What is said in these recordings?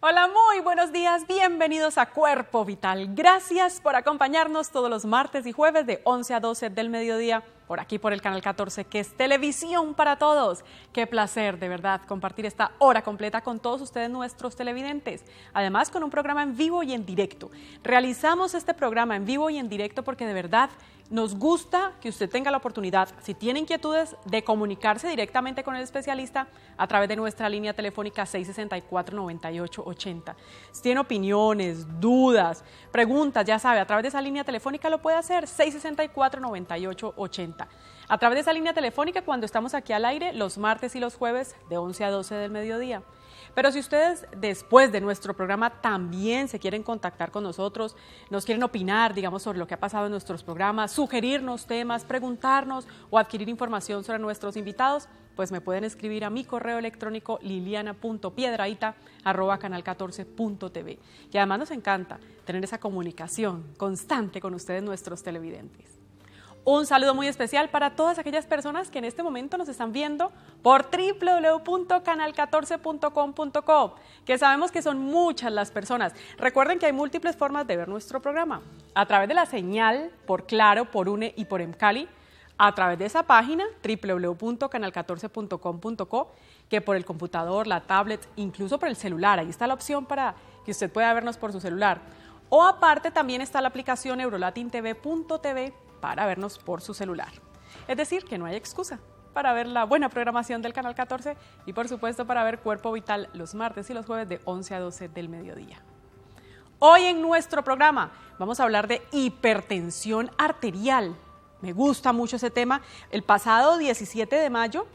Hola, muy buenos días, bienvenidos a Cuerpo Vital. Gracias por acompañarnos todos los martes y jueves de 11 a 12 del mediodía, por aquí por el Canal 14, que es televisión para todos. Qué placer, de verdad, compartir esta hora completa con todos ustedes, nuestros televidentes. Además, con un programa en vivo y en directo. Realizamos este programa en vivo y en directo porque de verdad nos gusta que usted tenga la oportunidad, si tiene inquietudes, de comunicarse directamente con el especialista a través de nuestra línea telefónica 664-9880. Si tiene opiniones, dudas, preguntas, ya sabe, a través de esa línea telefónica lo puede hacer, 664-9880. A través de esa línea telefónica cuando estamos aquí al aire los martes y los jueves de 11 a 12 del mediodía. Pero si ustedes después de nuestro programa también se quieren contactar con nosotros, nos quieren opinar, digamos, sobre lo que ha pasado en nuestros programas, sugerirnos temas, preguntarnos o adquirir información sobre nuestros invitados, pues me pueden escribir a mi correo electrónico liliana.piedrahita@canal14.tv. Y además nos encanta tener esa comunicación constante con ustedes, nuestros televidentes. Un saludo muy especial para todas aquellas personas que en este momento nos están viendo por www.canal14.com.co, que sabemos que son muchas las personas. Recuerden que hay múltiples formas de ver nuestro programa. A través de la señal, por Claro, por UNE y por Emcali, a través de esa página, www.canal14.com.co, que por el computador, la tablet, incluso por el celular. Ahí está la opción para que usted pueda vernos por su celular. O aparte también está la aplicación EuroLatinTV.tv para vernos por su celular. Es decir, que no hay excusa para ver la buena programación del Canal 14 y por supuesto para ver Cuerpo Vital los martes y los jueves de 11 a 12 del mediodía. Hoy en nuestro programa vamos a hablar de hipertensión arterial. Me gusta mucho ese tema. El pasado 17 de mayo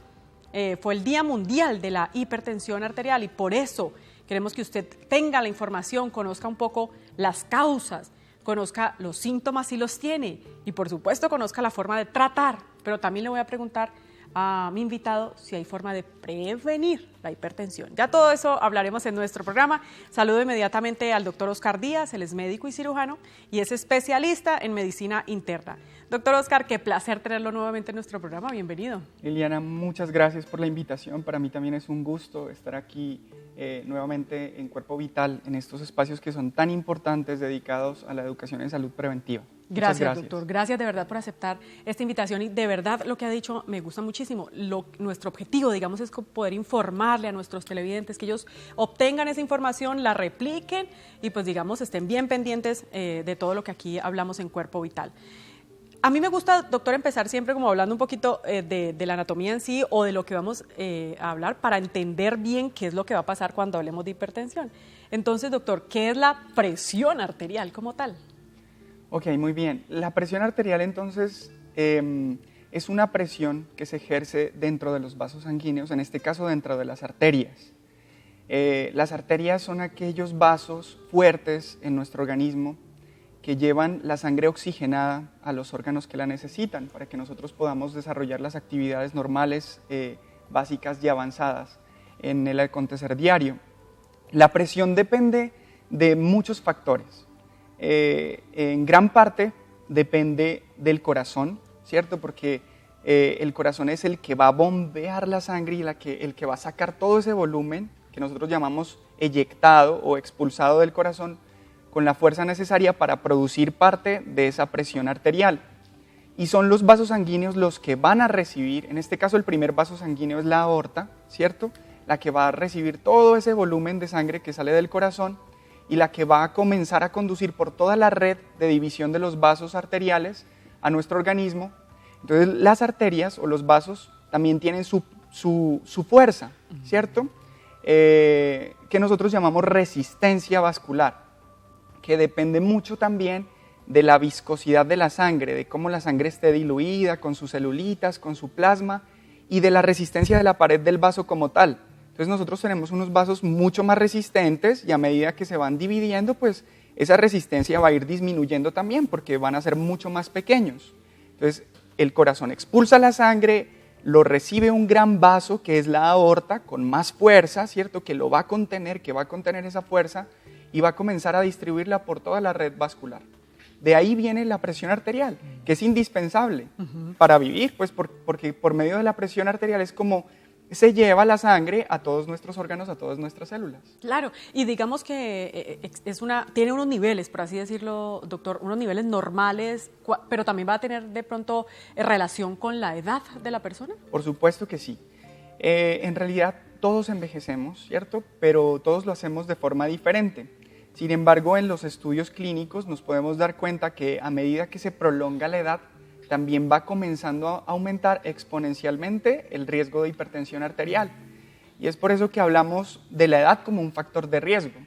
fue el Día Mundial de la Hipertensión Arterial y por eso queremos que usted tenga la información, conozca un poco las causas, conozca los síntomas si los tiene y por supuesto conozca la forma de tratar, pero también le voy a preguntar a mi invitado si hay forma de prevenir la hipertensión. Ya todo eso hablaremos en nuestro programa. Saludo inmediatamente al doctor Oscar Díaz, él es médico y cirujano y es especialista en medicina interna. Doctor Oscar, qué placer tenerlo nuevamente en nuestro programa, bienvenido. Liliana, muchas gracias por la invitación, para mí también es un gusto estar aquí nuevamente en Cuerpo Vital, en estos espacios que son tan importantes dedicados a la educación en salud preventiva. Gracias, doctor. Gracias de verdad por aceptar esta invitación y de verdad lo que ha dicho me gusta muchísimo. Nuestro objetivo, digamos, es poder informarle a nuestros televidentes, que ellos obtengan esa información, la repliquen y pues digamos estén bien pendientes de todo lo que aquí hablamos en Cuerpo Vital. A mí me gusta, doctor, empezar siempre como hablando un poquito de la anatomía en sí o de lo que vamos a hablar para entender bien qué es lo que va a pasar cuando hablemos de hipertensión. Entonces, doctor, ¿qué es la presión arterial como tal? Ok, muy bien. La presión arterial entonces es una presión que se ejerce dentro de los vasos sanguíneos, en este caso dentro de las arterias. Las arterias son aquellos vasos fuertes en nuestro organismo que llevan la sangre oxigenada a los órganos que la necesitan para que nosotros podamos desarrollar las actividades normales, básicas y avanzadas en el acontecer diario. La presión depende de muchos factores. En gran parte depende del corazón, ¿cierto? Porque el corazón es el que va a bombear la sangre y el que va a sacar todo ese volumen que nosotros llamamos eyectado o expulsado del corazón con la fuerza necesaria para producir parte de esa presión arterial. Y son los vasos sanguíneos los que van a recibir, en este caso el primer vaso sanguíneo es la aorta, ¿cierto? La que va a recibir todo ese volumen de sangre que sale del corazón y la que va a comenzar a conducir por toda la red de división de los vasos arteriales a nuestro organismo. Entonces las arterias o los vasos también tienen su fuerza, ¿cierto? Que nosotros llamamos resistencia vascular, que depende mucho también de la viscosidad de la sangre, de cómo la sangre esté diluida, con sus celulitas, con su plasma, y de la resistencia de la pared del vaso como tal. Entonces nosotros tenemos unos vasos mucho más resistentes y a medida que se van dividiendo, pues esa resistencia va a ir disminuyendo también porque van a ser mucho más pequeños. Entonces el corazón expulsa la sangre, lo recibe un gran vaso que es la aorta con más fuerza, ¿cierto? Que lo va a contener, que va a contener esa fuerza y va a comenzar a distribuirla por toda la red vascular. De ahí viene la presión arterial, que es indispensable para vivir, pues porque por medio de la presión arterial es como se lleva la sangre a todos nuestros órganos, a todas nuestras células. Claro, y digamos que tiene unos niveles, por así decirlo, doctor, unos niveles normales, pero también va a tener de pronto relación con la edad de la persona. Por supuesto que sí. En realidad todos envejecemos, ¿cierto? Pero todos lo hacemos de forma diferente. Sin embargo, en los estudios clínicos nos podemos dar cuenta que a medida que se prolonga la edad, también va comenzando a aumentar exponencialmente el riesgo de hipertensión arterial. Y es por eso que hablamos de la edad como un factor de riesgo.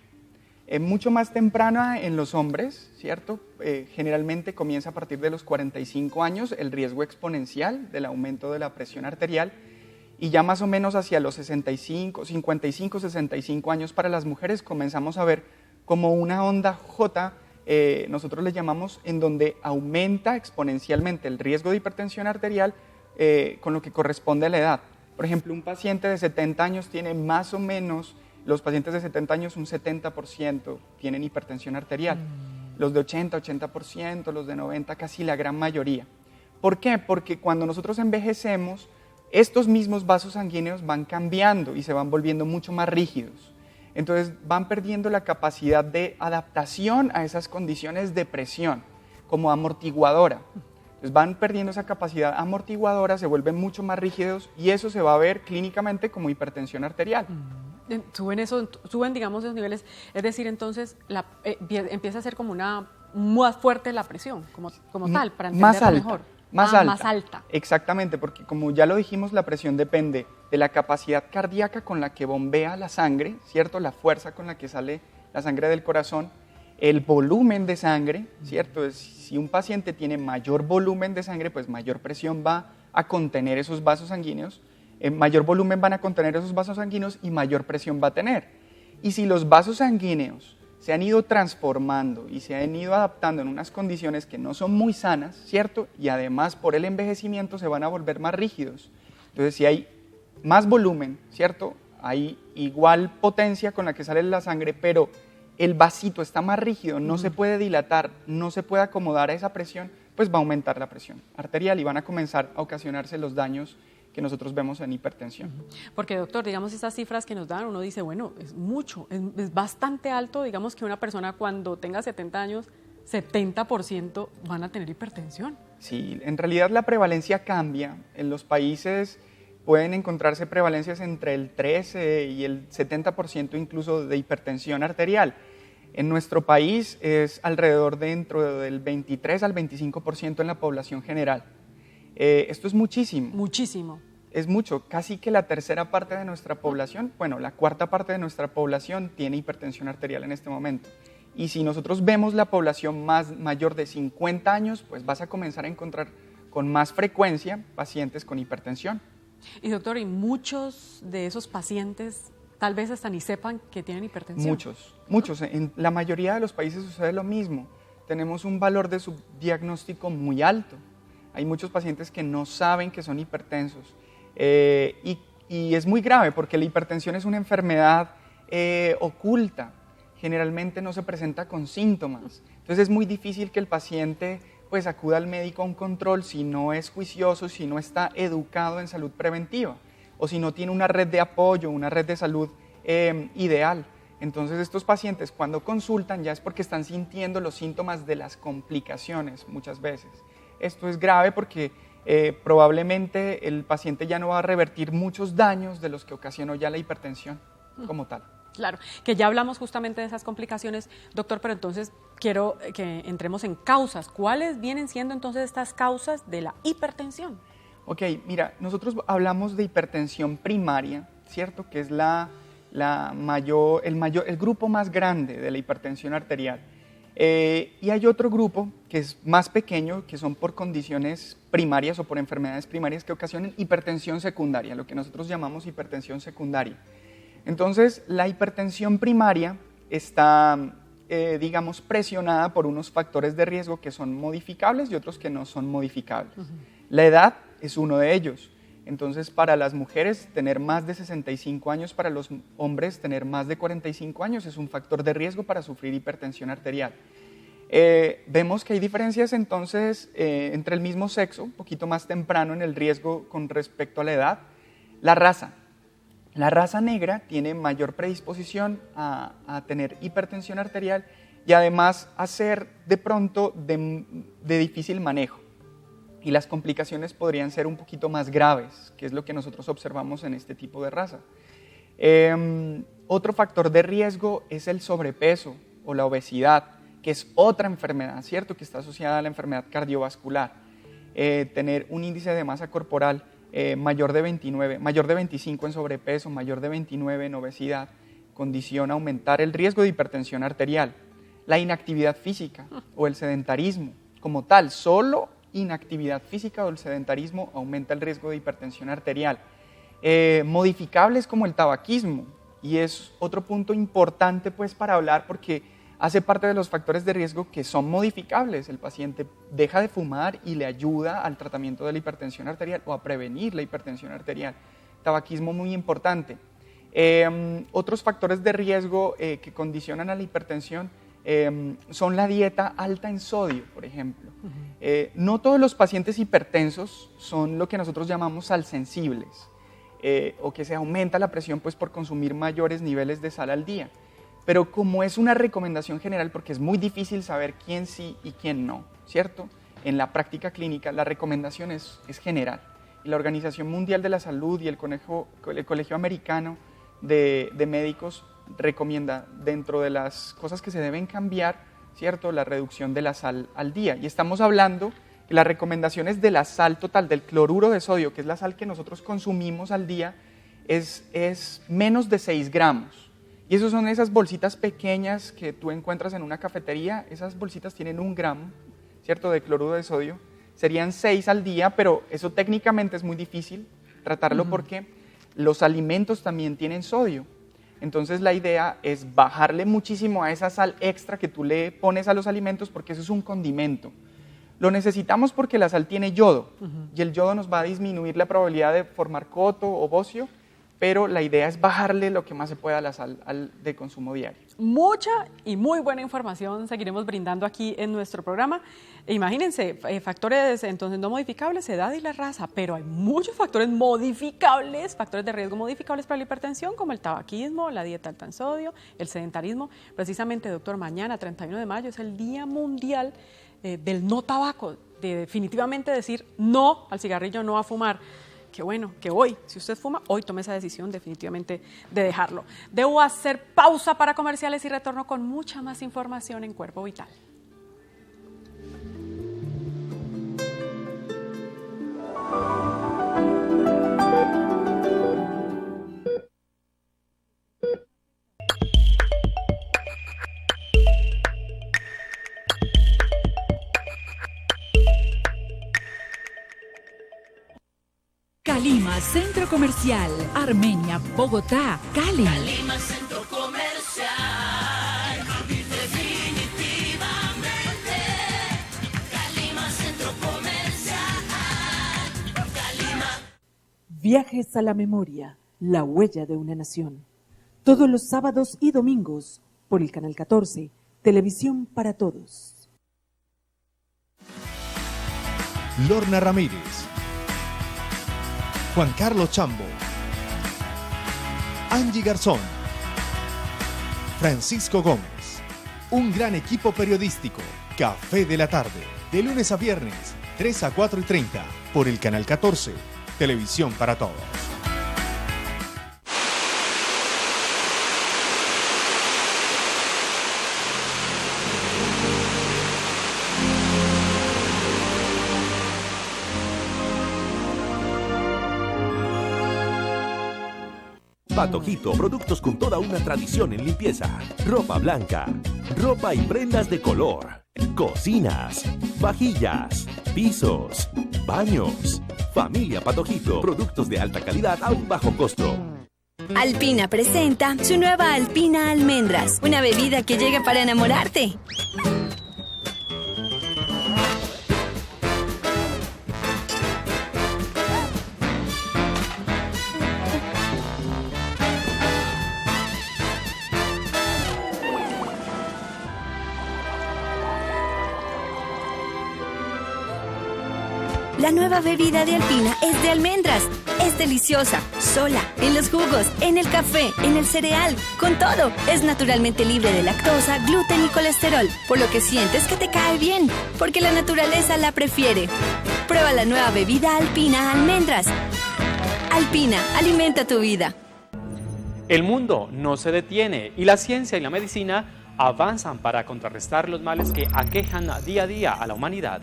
Mucho más temprana en los hombres, ¿cierto? Generalmente comienza a partir de los 45 años el riesgo exponencial del aumento de la presión arterial, y ya más o menos hacia los 55, 65 años para las mujeres comenzamos a ver como una onda J, nosotros le llamamos, en donde aumenta exponencialmente el riesgo de hipertensión arterial con lo que corresponde a la edad. Por ejemplo, un paciente de 70 años tiene más o menos, los pacientes de 70 años un 70% tienen hipertensión arterial, los de 80%, los de 90%, casi la gran mayoría. ¿Por qué? Porque cuando nosotros envejecemos, estos mismos vasos sanguíneos van cambiando y se van volviendo mucho más rígidos. Entonces van perdiendo la capacidad de adaptación a esas condiciones de presión, como amortiguadora. Entonces van perdiendo esa capacidad amortiguadora, se vuelven mucho más rígidos y eso se va a ver clínicamente como hipertensión arterial. Suben, digamos, esos niveles, es decir, entonces empieza a ser como más fuerte la presión, como tal, para entenderlo mejor. Más alta. Exactamente, porque como ya lo dijimos, la presión depende de la capacidad cardíaca con la que bombea la sangre, ¿cierto? La fuerza con la que sale la sangre del corazón, el volumen de sangre, ¿cierto? Si un paciente tiene mayor volumen de sangre, pues mayor presión va a contener esos vasos sanguíneos, mayor volumen van a contener esos vasos sanguíneos y mayor presión va a tener. Y si los vasos sanguíneos se han ido transformando y se han ido adaptando en unas condiciones que no son muy sanas, ¿cierto? Y además por el envejecimiento se van a volver más rígidos. Entonces, si hay más volumen, ¿cierto? Hay igual potencia con la que sale la sangre, pero el vasito está más rígido, no se puede dilatar, no se puede acomodar a esa presión, pues va a aumentar la presión arterial y van a comenzar a ocasionarse los daños que nosotros vemos en hipertensión. Porque, doctor, digamos, estas cifras que nos dan, uno dice, bueno, es mucho, es bastante alto, digamos que una persona cuando tenga 70 años, 70% van a tener hipertensión. Sí, en realidad la prevalencia cambia. En los países pueden encontrarse prevalencias entre el 13 y el 70% incluso de hipertensión arterial. En nuestro país es alrededor dentro del 23 al 25% en la población general. Esto es muchísimo. Muchísimo. Es mucho, casi que la tercera parte de nuestra población, bueno, la cuarta parte de nuestra población tiene hipertensión arterial en este momento. Y si nosotros vemos la población mayor de 50 años, pues vas a comenzar a encontrar con más frecuencia pacientes con hipertensión. Y doctor, ¿y muchos de esos pacientes tal vez hasta ni sepan que tienen hipertensión? Muchos. En la mayoría de los países sucede lo mismo. Tenemos un valor de subdiagnóstico muy alto. Hay muchos pacientes que no saben que son hipertensos. Y es muy grave porque la hipertensión es una enfermedad oculta. Generalmente no se presenta con síntomas. Entonces es muy difícil que el paciente pues acuda al médico a un control si no es juicioso, si no está educado en salud preventiva o si no tiene una red de apoyo, una red de salud ideal. Entonces estos pacientes cuando consultan ya es porque están sintiendo los síntomas de las complicaciones muchas veces. Esto es grave porque probablemente el paciente ya no va a revertir muchos daños de los que ocasionó ya la hipertensión como tal. Claro, que ya hablamos justamente de esas complicaciones, doctor, pero entonces quiero que entremos en causas. ¿Cuáles vienen siendo entonces estas causas de la hipertensión? Ok, mira, nosotros hablamos de hipertensión primaria, ¿cierto? Que es el grupo más grande de la hipertensión arterial. Y hay otro grupo que es más pequeño, que son por condiciones primarias o por enfermedades primarias que ocasionan hipertensión secundaria, lo que nosotros llamamos hipertensión secundaria. Entonces, la hipertensión primaria está, digamos, presionada por unos factores de riesgo que son modificables y otros que no son modificables. La edad es uno de ellos. Entonces, para las mujeres, tener más de 65 años, para los hombres, tener más de 45 años es un factor de riesgo para sufrir hipertensión arterial. Vemos que hay diferencias entonces entre el mismo sexo, un poquito más temprano en el riesgo con respecto a la edad. La raza. La raza negra tiene mayor predisposición a tener hipertensión arterial y además a ser de pronto de difícil manejo. Y las complicaciones podrían ser un poquito más graves, que es lo que nosotros observamos en este tipo de raza. Otro factor de riesgo es el sobrepeso o la obesidad, que es otra enfermedad, ¿cierto?, que está asociada a la enfermedad cardiovascular. Tener un índice de masa corporal mayor de 29, mayor de 25 en sobrepeso, mayor de 29 en obesidad, condiciona aumentar el riesgo de hipertensión arterial. La inactividad física o el sedentarismo como tal, solo inactividad física o el sedentarismo aumenta el riesgo de hipertensión arterial. Modificables como el tabaquismo, y es otro punto importante pues para hablar porque hace parte de los factores de riesgo que son modificables. El paciente deja de fumar y le ayuda al tratamiento de la hipertensión arterial o a prevenir la hipertensión arterial. Tabaquismo muy importante. Otros factores de riesgo que condicionan a la hipertensión son la dieta alta en sodio, por ejemplo. No todos los pacientes hipertensos son lo que nosotros llamamos salsensibles, o que se aumenta la presión pues, por consumir mayores niveles de sal al día. Pero como es una recomendación general, porque es muy difícil saber quién sí y quién no, ¿cierto? En la práctica clínica la recomendación es general. Y la Organización Mundial de la Salud y el Colegio Americano de Médicos recomienda dentro de las cosas que se deben cambiar, ¿cierto?, la reducción de la sal al día. Y estamos hablando que las recomendaciones de la sal total, del cloruro de sodio, que es la sal que nosotros consumimos al día, es menos de 6 gramos. Y esas son esas bolsitas pequeñas que tú encuentras en una cafetería. Esas bolsitas tienen 1 gramo, ¿cierto?, de cloruro de sodio. Serían 6 al día, pero eso técnicamente es muy difícil tratarlo porque los alimentos también tienen sodio. Entonces la idea es bajarle muchísimo a esa sal extra que tú le pones a los alimentos porque eso es un condimento. Lo necesitamos porque la sal tiene yodo y el yodo nos va a disminuir la probabilidad de formar coto o bocio, pero la idea es bajarle lo que más se pueda a la sal de consumo diario. Mucha y muy buena información seguiremos brindando aquí en nuestro programa. Imagínense, factores entonces no modificables, edad y la raza, pero hay muchos factores modificables, factores de riesgo modificables para la hipertensión, como el tabaquismo, la dieta alta en sodio, el sedentarismo. Precisamente, doctor, mañana, 31 de mayo, es el Día Mundial del no tabaco, de definitivamente decir no al cigarrillo, no a fumar. Qué bueno que hoy, si usted fuma, hoy tome esa decisión definitivamente de dejarlo. Debo hacer pausa para comerciales y retorno con mucha más información en Cuerpo Vital. Calima, Centro Comercial, Armenia, Bogotá, Cali. Calima, Centro Comercial, definitivamente. Calima, Centro Comercial, Calima. Viajes a la memoria, la huella de una nación. Todos los sábados y domingos por el Canal 14, Televisión para Todos. Lorna Ramírez, Juan Carlos Chambo, Angie Garzón, Francisco Gómez. Un gran equipo periodístico. Café de la tarde. De lunes a viernes, 3 a 4:30. Por el Canal 14. Televisión para Todos. Patojito, productos con toda una tradición en limpieza. Ropa blanca, ropa y prendas de color, cocinas, vajillas, pisos, baños. Familia Patojito, productos de alta calidad a un bajo costo. Alpina presenta su nueva Alpina Almendras, una bebida que llega para enamorarte. La nueva bebida de Alpina es de almendras. Es deliciosa, sola, en los jugos, en el café, en el cereal, con todo. Es naturalmente libre de lactosa, gluten y colesterol, por lo que sientes que te cae bien, porque la naturaleza la prefiere. Prueba la nueva bebida Alpina Almendras. Alpina, alimenta tu vida. El mundo no se detiene y la ciencia y la medicina avanzan para contrarrestar los males que aquejan día a día a la humanidad.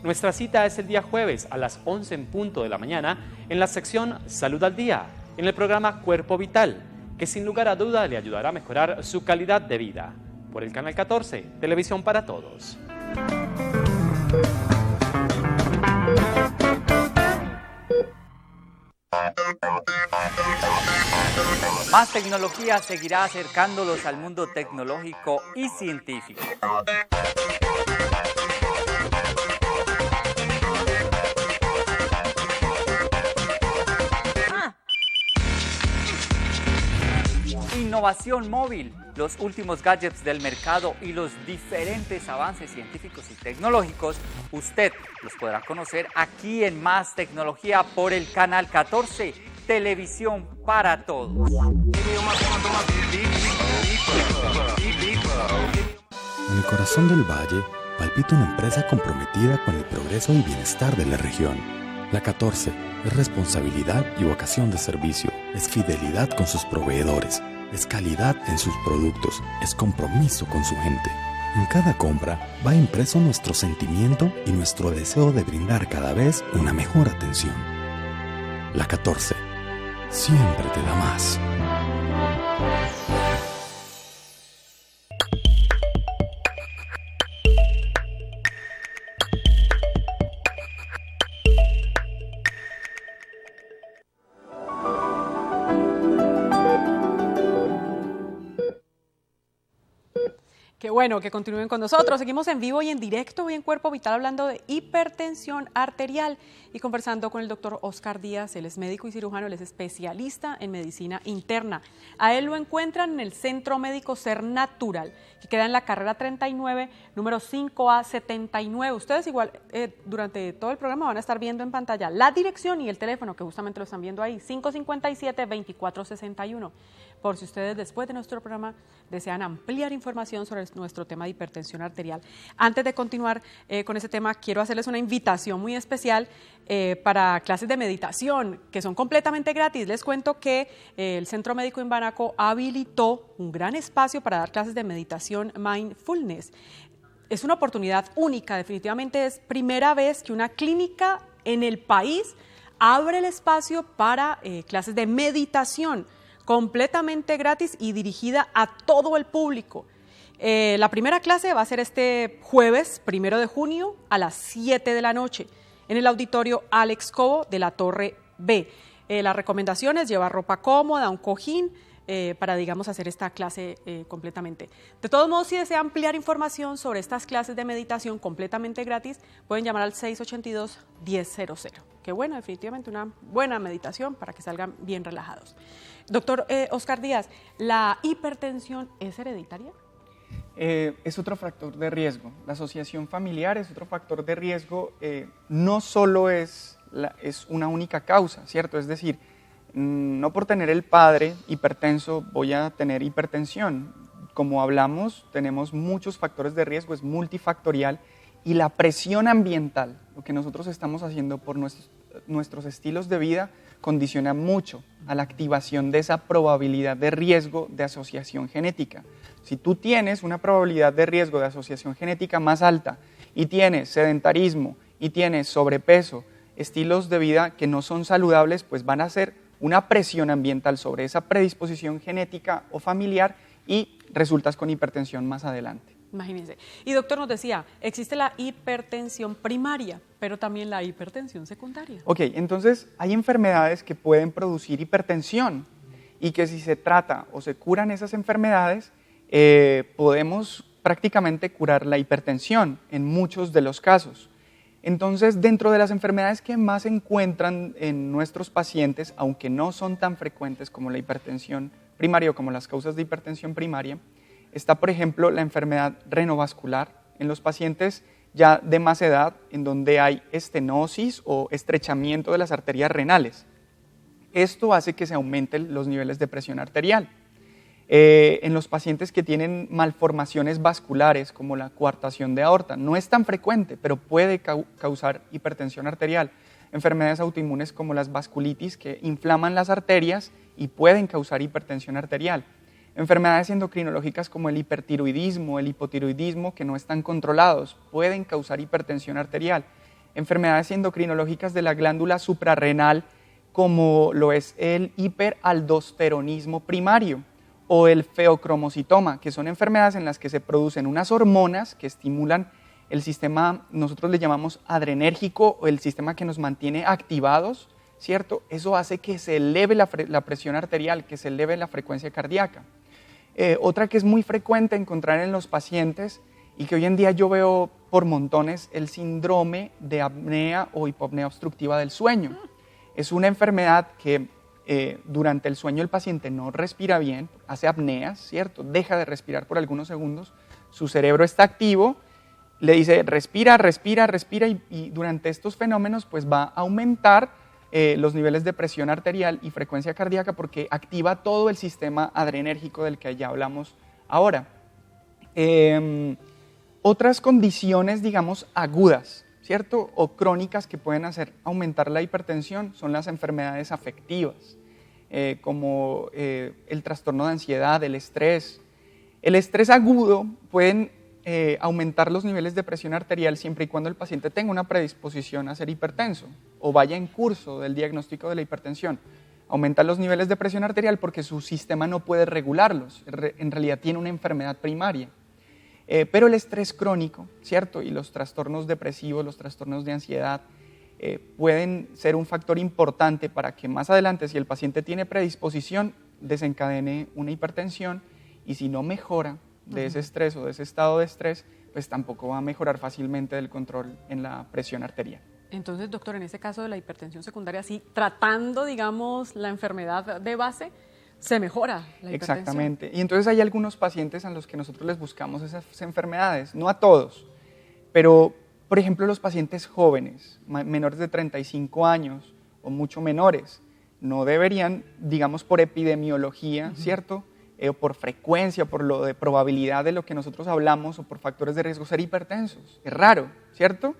Nuestra cita es el día jueves a las 11 en punto de la mañana en la sección Salud al Día, en el programa Cuerpo Vital, que sin lugar a duda le ayudará a mejorar su calidad de vida. Por el Canal 14, Televisión para Todos. Más tecnología seguirá acercándolos al mundo tecnológico y científico. Innovación móvil, los últimos gadgets del mercado y los diferentes avances científicos y tecnológicos, usted los podrá conocer aquí en Más Tecnología por el Canal 14, Televisión para Todos. En el corazón del valle palpita una empresa comprometida con el progreso y bienestar de la región. La 14 es responsabilidad y vocación de servicio, es fidelidad con sus proveedores, es calidad en sus productos, es compromiso con su gente. En cada compra va impreso nuestro sentimiento y nuestro deseo de brindar cada vez una mejor atención. La 14 siempre te da más. Qué bueno que continúen con nosotros. Seguimos en vivo y en directo hoy en Cuerpo Vital hablando de hipertensión arterial y conversando con el doctor Oscar Díaz. Él es médico y cirujano, él es especialista en medicina interna. A él lo encuentran en el Centro Médico Ser Natural, que queda en la carrera 39, número 5A79. Ustedes igual durante todo el programa van a estar viendo en pantalla la dirección y el teléfono, que justamente lo están viendo ahí, 557-2461. Por si ustedes después de nuestro programa desean ampliar información sobre nuestro tema de hipertensión arterial. Antes de continuar con ese tema, quiero hacerles una invitación muy especial para clases de meditación, que son completamente gratis. Les cuento que el Centro Médico en Banaco habilitó un gran espacio para dar clases de meditación mindfulness. Es una oportunidad única, definitivamente es primera vez que una clínica en el país abre el espacio para clases de meditación, completamente gratis y dirigida a todo el público. La primera clase va a ser este jueves, 1 de junio, a las 7 de la noche, en el auditorio Alex Cobo de la Torre B. La recomendación es llevar ropa cómoda, un cojín, para, digamos, hacer esta clase completamente. De todos modos, si desea ampliar información sobre estas clases de meditación completamente gratis, pueden llamar al 682-1000. Qué bueno, definitivamente una buena meditación para que salgan bien relajados. Doctor Oscar Díaz, ¿la hipertensión es hereditaria? Es otro factor de riesgo. La asociación familiar es otro factor de riesgo. No solo es una única causa, ¿cierto? Es decir, no por tener el padre hipertenso voy a tener hipertensión. Como hablamos, tenemos muchos factores de riesgo, es multifactorial, y la presión ambiental, lo que nosotros estamos haciendo por nuestros estilos de vida, condiciona mucho a la activación de esa probabilidad de riesgo de asociación genética. Si tú tienes una probabilidad de riesgo de asociación genética más alta y tienes sedentarismo y tienes sobrepeso, estilos de vida que no son saludables, pues van a ser una presión ambiental sobre esa predisposición genética o familiar y resultas con hipertensión más adelante. Imagínense. Y doctor nos decía, existe la hipertensión primaria, pero también la hipertensión secundaria. Ok, entonces hay enfermedades que pueden producir hipertensión y que si se trata o se curan esas enfermedades, podemos prácticamente curar la hipertensión en muchos de los casos. Entonces, dentro de las enfermedades que más se encuentran en nuestros pacientes, aunque no son tan frecuentes como la hipertensión primaria o como las causas de hipertensión primaria, está, por ejemplo, la enfermedad renovascular en los pacientes ya de más edad, en donde hay estenosis o estrechamiento de las arterias renales. Esto hace que se aumenten los niveles de presión arterial. En los pacientes que tienen malformaciones vasculares, como la coartación de aorta, no es tan frecuente, pero puede causar hipertensión arterial. Enfermedades autoinmunes como las vasculitis, que inflaman las arterias y pueden causar hipertensión arterial. Enfermedades endocrinológicas como el hipertiroidismo, el hipotiroidismo, que no están controlados, pueden causar hipertensión arterial. Enfermedades endocrinológicas de la glándula suprarrenal, como lo es el hiperaldosteronismo primario o el feocromocitoma, que son enfermedades en las que se producen unas hormonas que estimulan el sistema, nosotros le llamamos adrenérgico, o el sistema que nos mantiene activados, ¿cierto? Eso hace que se eleve la presión arterial, que se eleve la frecuencia cardíaca. Otra que es muy frecuente encontrar en los pacientes y que hoy en día yo veo por montones, el síndrome de apnea o hipopnea obstructiva del sueño. Es una enfermedad que durante el sueño el paciente no respira bien, hace apneas, ¿cierto? Deja de respirar por algunos segundos, su cerebro está activo, le dice respira, respira, respira y durante estos fenómenos pues va a aumentar los niveles de presión arterial y frecuencia cardíaca porque activa todo el sistema adrenérgico del que ya hablamos ahora. Otras condiciones, digamos, agudas, ¿cierto? O crónicas que pueden hacer aumentar la hipertensión son las enfermedades afectivas, como el trastorno de ansiedad, el estrés. El estrés agudo pueden aumentar los niveles de presión arterial siempre y cuando el paciente tenga una predisposición a ser hipertenso o vaya en curso del diagnóstico de la hipertensión. Aumenta los niveles de presión arterial porque su sistema no puede regularlos, en realidad tiene una enfermedad primaria. Pero el estrés crónico, ¿cierto? Y los trastornos depresivos, los trastornos de ansiedad, pueden ser un factor importante para que más adelante, si el paciente tiene predisposición, desencadene una hipertensión y si no mejora de ese estrés o de ese estado de estrés, pues tampoco va a mejorar fácilmente el control en la presión arterial. Entonces, doctor, en este caso de la hipertensión secundaria, sí, tratando, digamos, la enfermedad de base, se mejora la hipertensión. Exactamente. Y entonces hay algunos pacientes a los que nosotros les buscamos esas enfermedades, no a todos, pero, por ejemplo, los pacientes jóvenes, menores de 35 años o mucho menores, no deberían, digamos, por epidemiología, ¿cierto?, o por frecuencia, por lo de probabilidad de lo que nosotros hablamos o por factores de riesgo, ser hipertensos. Es raro, ¿cierto?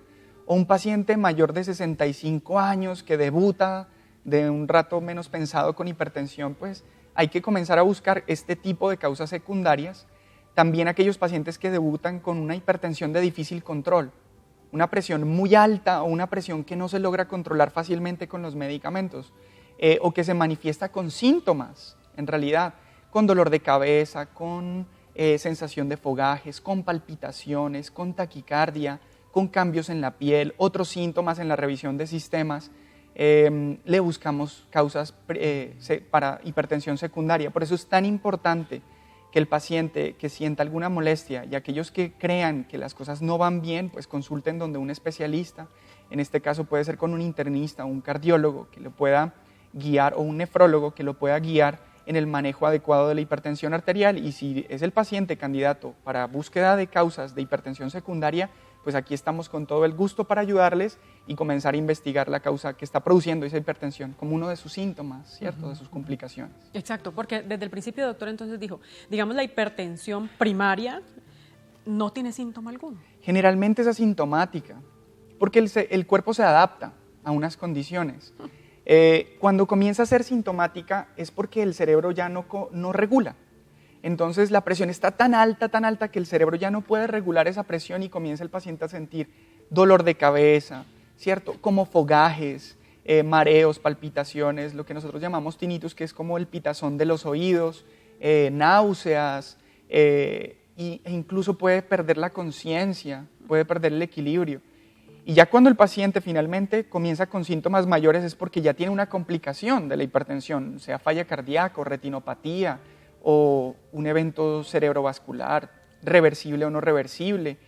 O un paciente mayor de 65 años que debuta de un rato menos pensado con hipertensión, pues hay que comenzar a buscar este tipo de causas secundarias. También aquellos pacientes que debutan con una hipertensión de difícil control, una presión muy alta o una presión que no se logra controlar fácilmente con los medicamentos, o que se manifiesta con síntomas, en realidad, con dolor de cabeza, con sensación de fogajes, con palpitaciones, con taquicardia, con cambios en la piel, otros síntomas en la revisión de sistemas. Le buscamos causas para hipertensión secundaria. Por eso es tan importante que el paciente que sienta alguna molestia y aquellos que crean que las cosas no van bien, pues consulten donde un especialista. En este caso puede ser con un internista o un cardiólogo que lo pueda guiar o un nefrólogo que lo pueda guiar en el manejo adecuado de la hipertensión arterial. Y si es el paciente candidato para búsqueda de causas de hipertensión secundaria, pues aquí estamos con todo el gusto para ayudarles y comenzar a investigar la causa que está produciendo esa hipertensión como uno de sus síntomas, ¿cierto? De sus complicaciones. Exacto, porque desde el principio, doctor, entonces dijo, digamos, la hipertensión primaria no tiene síntoma alguno. Generalmente es asintomática, porque el cuerpo se adapta a unas condiciones. Cuando comienza a ser sintomática es porque el cerebro ya no regula. Entonces la presión está tan alta que el cerebro ya no puede regular esa presión y comienza el paciente a sentir dolor de cabeza, ¿cierto? Como fogajes, mareos, palpitaciones, lo que nosotros llamamos tinnitus, que es como el pitazón de los oídos, náuseas, e incluso puede perder la conciencia, puede perder el equilibrio. Y ya cuando el paciente finalmente comienza con síntomas mayores es porque ya tiene una complicación de la hipertensión, sea falla cardíaca, retinopatía o un evento cerebrovascular, reversible o no reversible,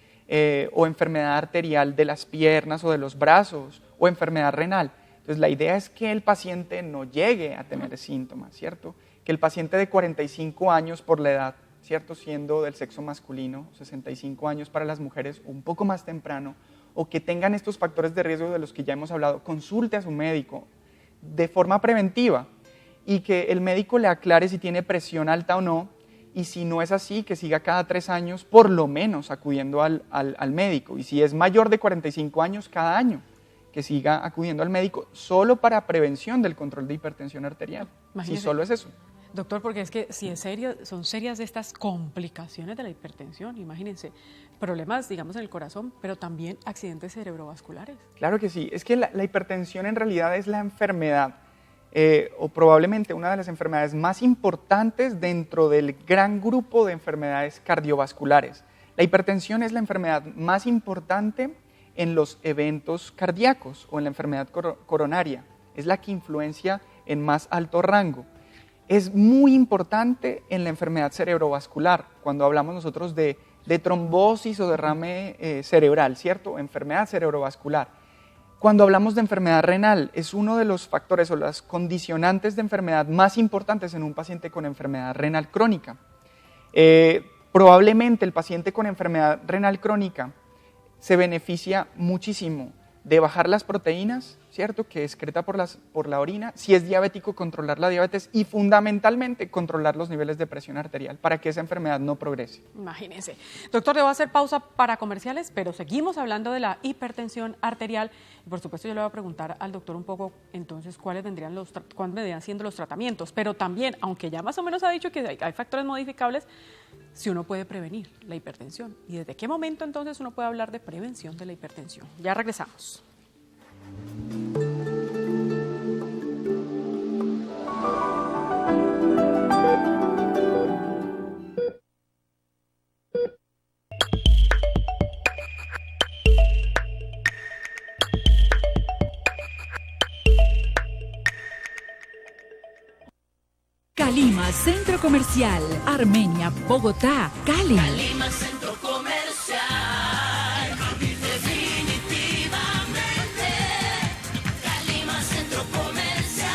o enfermedad arterial de las piernas o de los brazos, o enfermedad renal. Entonces la idea es que el paciente no llegue a tener síntomas, ¿cierto? Que el paciente de 45 años por la edad, ¿cierto? Siendo del sexo masculino, 65 años para las mujeres, un poco más temprano, o que tengan estos factores de riesgo de los que ya hemos hablado, consulte a su médico, de forma preventiva y que el médico le aclare si tiene presión alta o no, y si no es así, que siga cada 3 años por lo menos acudiendo al médico, y si es mayor de 45 años, cada año que siga acudiendo al médico solo para prevención del control de hipertensión arterial. Imagínese. Si solo es eso. Doctor, porque es que si es serio, son serias estas complicaciones de la hipertensión, imagínense, problemas, digamos, en el corazón, pero también accidentes cerebrovasculares. Claro que sí, es que la hipertensión en realidad es la enfermedad, o probablemente una de las enfermedades más importantes dentro del gran grupo de enfermedades cardiovasculares. La hipertensión es la enfermedad más importante en los eventos cardíacos o en la enfermedad coronaria, es la que influencia en más alto rango. Es muy importante en la enfermedad cerebrovascular, cuando hablamos nosotros de trombosis o derrame cerebral, ¿cierto? Enfermedad cerebrovascular. Cuando hablamos de enfermedad renal, es uno de los factores o las condicionantes de enfermedad más importantes en un paciente con enfermedad renal crónica. Probablemente el paciente con enfermedad renal crónica se beneficia muchísimo de bajar las proteínas, ¿cierto?, que excreta por la orina. Si es diabético, controlar la diabetes y fundamentalmente controlar los niveles de presión arterial para que esa enfermedad no progrese. Imagínense. Doctor, le voy a hacer pausa para comerciales, pero seguimos hablando de la hipertensión arterial. Y por supuesto yo le voy a preguntar al doctor un poco entonces cuáles vendrían siendo los tratamientos, pero también, aunque ya más o menos ha dicho que hay factores modificables, si uno puede prevenir la hipertensión. ¿Y desde qué momento entonces uno puede hablar de prevención de la hipertensión? Ya regresamos. Calima, Centro Comercial, Armenia, Bogotá, Cali. Calima Centro Comercial, definitivamente. Calima Centro Comercial,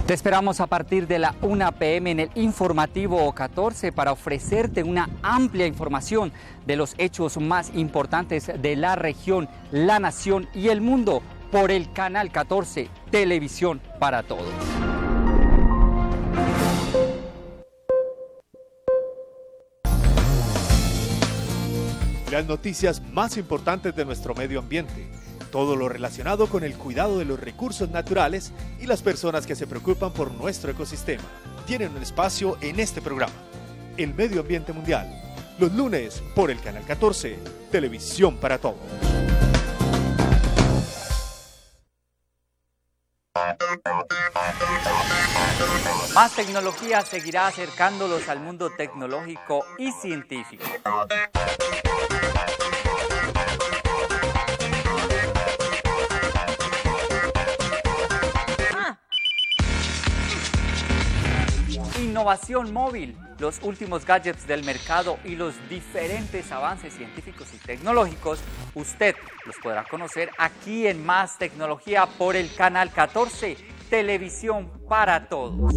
Te esperamos a partir de la 1 p.m. en el informativo 14 para ofrecerte una amplia información de los hechos más importantes de la región, la nación y el mundo por el Canal 14, Televisión para Todos. Las noticias más importantes de nuestro medio ambiente. Todo lo relacionado con el cuidado de los recursos naturales y las personas que se preocupan por nuestro ecosistema tienen un espacio en este programa, El Medio Ambiente Mundial, los lunes por el Canal 14, Televisión para Todos. Más tecnología seguirá acercándolos al mundo tecnológico y científico. Innovación móvil, los últimos gadgets del mercado y los diferentes avances científicos y tecnológicos, usted los podrá conocer aquí en Más Tecnología por el Canal 14, Televisión para Todos.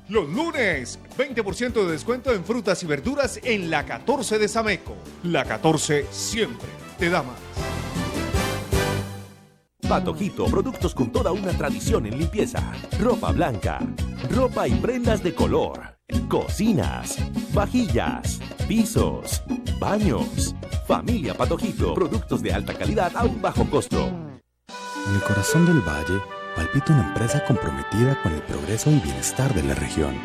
Los lunes, 20% de descuento en frutas y verduras en la 14 de Sameco. La 14 siempre te da más. Patojito, productos con toda una tradición en limpieza. Ropa blanca, ropa y prendas de color. Cocinas, vajillas, pisos, baños. Familia Patojito, productos de alta calidad a un bajo costo. En el corazón del valle palpita una empresa comprometida con el progreso y bienestar de la región.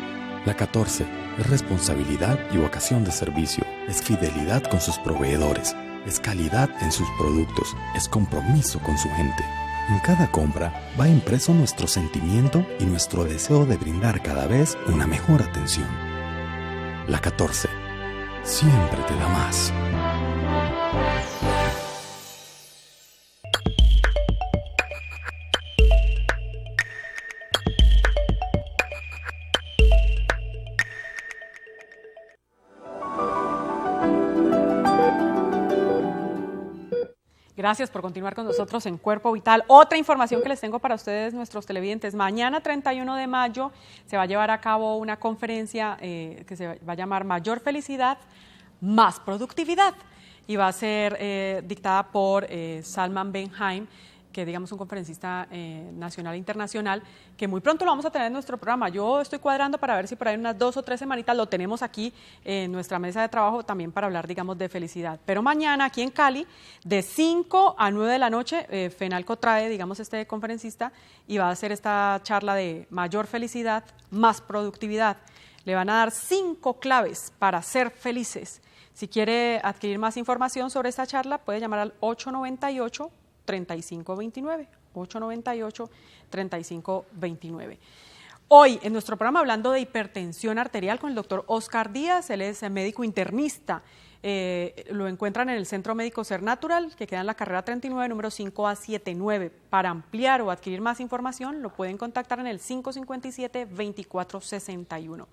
La 14 es responsabilidad y vocación de servicio, es fidelidad con sus proveedores, es calidad en sus productos, es compromiso con su gente. En cada compra va impreso nuestro sentimiento y nuestro deseo de brindar cada vez una mejor atención. La 14 siempre te da más. Gracias por continuar con nosotros en Cuerpo Vital. Otra información que les tengo para ustedes, nuestros televidentes. Mañana, 31 de mayo, se va a llevar a cabo una conferencia que se va a llamar Mayor Felicidad, Más Productividad. Y va a ser dictada por Salman Benhaim, que digamos un conferencista nacional e internacional, que muy pronto lo vamos a tener en nuestro programa. Yo estoy cuadrando para ver si por ahí unas 2 o 3 semanitas lo tenemos aquí en nuestra mesa de trabajo también para hablar, digamos, de felicidad. Pero mañana aquí en Cali, de 5 a 9 de la noche, Fenalco trae, digamos, este conferencista y va a hacer esta charla de mayor felicidad, más productividad. Le van a dar 5 claves para ser felices. Si quiere adquirir más información sobre esta charla, puede llamar al 898-3529, 898-3529. Hoy, en nuestro programa, hablando de hipertensión arterial con el doctor Oscar Díaz, él es médico internista. Lo encuentran en el Centro Médico Ser Natural, que queda en la carrera 39, número 5A79. Para ampliar o adquirir más información, lo pueden contactar en el 557-2461.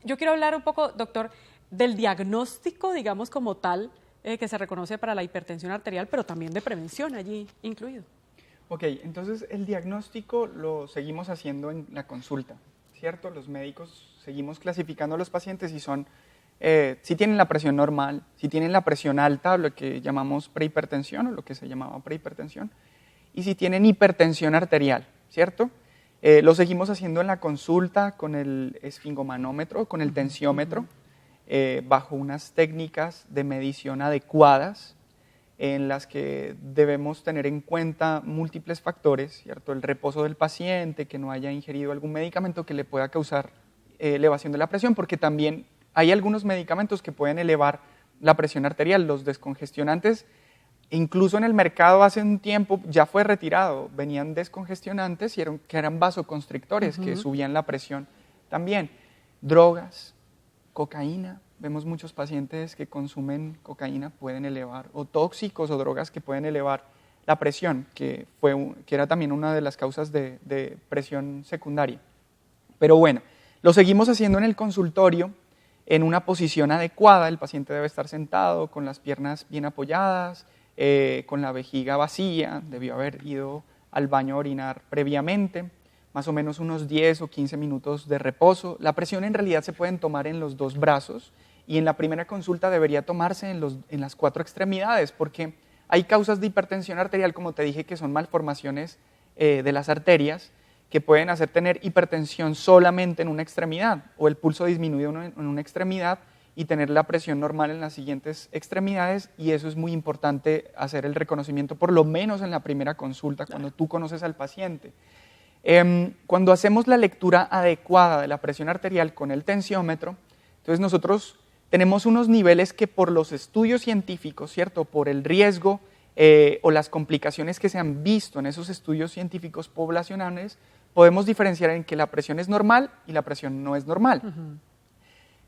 Yo quiero hablar un poco, doctor, del diagnóstico, digamos, como tal, que se reconoce para la hipertensión arterial, pero también de prevención allí incluido. Ok, entonces el diagnóstico lo seguimos haciendo en la consulta, ¿cierto? Los médicos seguimos clasificando a los pacientes y son, si tienen la presión normal, si tienen la presión alta, lo que llamamos prehipertensión o lo que se llamaba prehipertensión, y si tienen hipertensión arterial, ¿cierto? Lo seguimos haciendo en la consulta con el esfingomanómetro, con el tensiómetro, bajo unas técnicas de medición adecuadas en las que debemos tener en cuenta múltiples factores, ¿cierto? El reposo del paciente, que no haya ingerido algún medicamento que le pueda causar elevación de la presión, porque también hay algunos medicamentos que pueden elevar la presión arterial. Los descongestionantes, incluso en el mercado hace un tiempo ya fue retirado, venían descongestionantes que eran vasoconstrictores, que subían la presión también. Drogas, cocaína, vemos muchos pacientes que consumen cocaína pueden elevar, o tóxicos o drogas que pueden elevar la presión, que era también una de las causas de presión secundaria. Pero bueno, lo seguimos haciendo en el consultorio en una posición adecuada. El paciente debe estar sentado con las piernas bien apoyadas, con la vejiga vacía, debió haber ido al baño a orinar previamente, más o menos unos 10 o 15 minutos de reposo. La presión en realidad se pueden tomar en los 2 brazos y en la primera consulta debería tomarse en las 4 extremidades, porque hay causas de hipertensión arterial, como te dije, que son malformaciones de las arterias que pueden hacer tener hipertensión solamente en una extremidad o el pulso disminuido en una extremidad y tener la presión normal en las siguientes extremidades, y eso es muy importante hacer el reconocimiento por lo menos en la primera consulta, cuando tú conoces al paciente. Cuando hacemos la lectura adecuada de la presión arterial con el tensiómetro, entonces nosotros tenemos unos niveles que por los estudios científicos, ¿cierto? Por el riesgo o las complicaciones que se han visto en esos estudios científicos poblacionales, podemos diferenciar en que la presión es normal y la presión no es normal.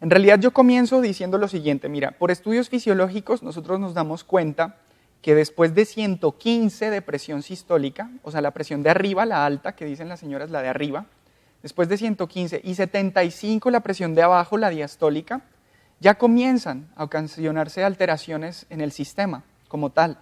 En realidad yo comienzo diciendo lo siguiente, mira, por estudios fisiológicos nosotros nos damos cuenta que después de 115 de presión sistólica, o sea, la presión de arriba, la alta, que dicen las señoras, la de arriba, después de 115 y 75 la presión de abajo, la diastólica, ya comienzan a ocasionarse alteraciones en el sistema como tal.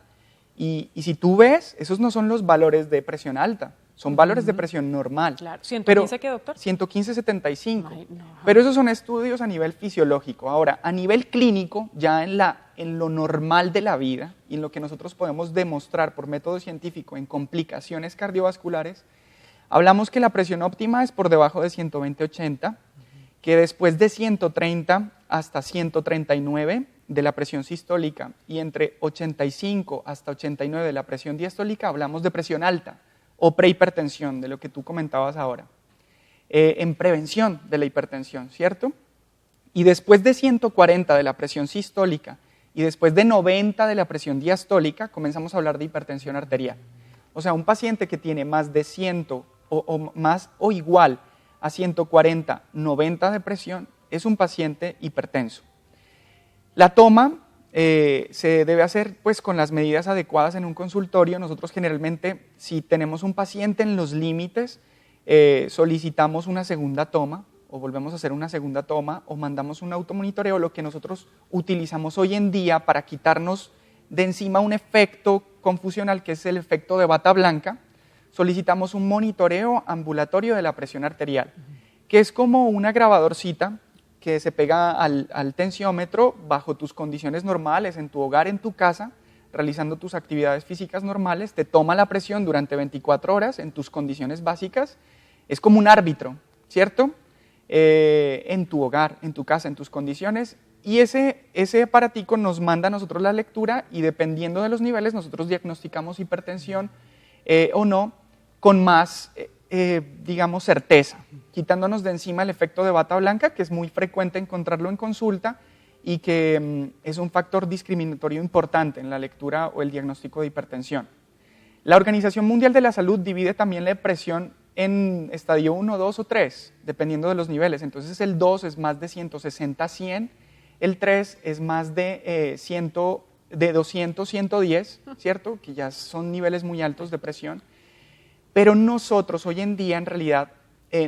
Y si tú ves, esos no son los valores de presión alta, son valores de presión normal. Claro. ¿115 qué, doctor? 115-75. Pero esos son estudios a nivel fisiológico. Ahora, a nivel clínico, ya en lo normal de la vida y en lo que nosotros podemos demostrar por método científico en complicaciones cardiovasculares, hablamos que la presión óptima es por debajo de 120-80, que después de 130 hasta 139 de la presión sistólica y entre 85 hasta 89 de la presión diastólica, hablamos de presión alta o prehipertensión, de lo que tú comentabas ahora, en prevención de la hipertensión, ¿cierto? Y después de 140 de la presión sistólica y después de 90 de la presión diastólica, comenzamos a hablar de hipertensión arterial. O sea, un paciente que tiene más de 100 o más o igual a 140, 90 de presión, es un paciente hipertenso. La toma se debe hacer pues, con las medidas adecuadas en un consultorio. Nosotros generalmente, si tenemos un paciente en los límites, solicitamos una segunda toma o volvemos a hacer una segunda toma o mandamos un automonitoreo, lo que nosotros utilizamos hoy en día para quitarnos de encima un efecto confusional que es el efecto de bata blanca, solicitamos un monitoreo ambulatorio de la presión arterial, que es como una grabadorcita que se pega al tensiómetro bajo tus condiciones normales, en tu hogar, en tu casa, realizando tus actividades físicas normales, te toma la presión durante 24 horas en tus condiciones básicas, es como un árbitro, ¿cierto? En tu hogar, en tu casa, en tus condiciones, y ese aparatico nos manda a nosotros la lectura y dependiendo de los niveles nosotros diagnosticamos hipertensión o no con más, digamos, certeza, quitándonos de encima el efecto de bata blanca, que es muy frecuente encontrarlo en consulta y que es un factor discriminatorio importante en la lectura o el diagnóstico de hipertensión. La Organización Mundial de la Salud divide también la depresión en estadio 1, 2 o 3, dependiendo de los niveles. Entonces el 2 es más de 160 a 100, el 3 es más de 200, 110, ¿cierto? Que ya son niveles muy altos de presión. Pero nosotros hoy en día en realidad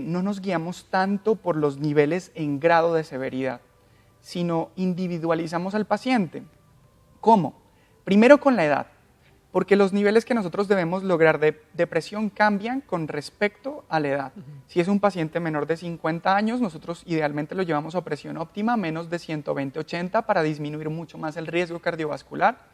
no nos guiamos tanto por los niveles en grado de severidad, sino individualizamos al paciente. ¿Cómo? Primero con la edad, porque los niveles que nosotros debemos lograr de depresión cambian con respecto a la edad. Si es un paciente menor de 50 años, nosotros idealmente lo llevamos a presión óptima, menos de 120/80 para disminuir mucho más el riesgo cardiovascular.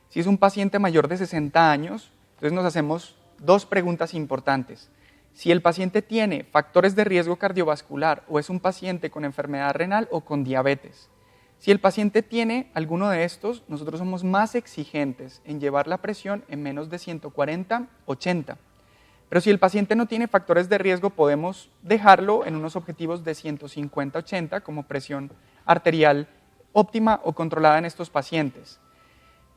Si es un paciente mayor de 60 años, entonces nos hacemos dos preguntas importantes. Si el paciente tiene factores de riesgo cardiovascular o es un paciente con enfermedad renal o con diabetes. Si el paciente tiene alguno de estos, nosotros somos más exigentes en llevar la presión en menos de 140/80. Pero si el paciente no tiene factores de riesgo, podemos dejarlo en unos objetivos de 150/80 como presión arterial óptima o controlada en estos pacientes.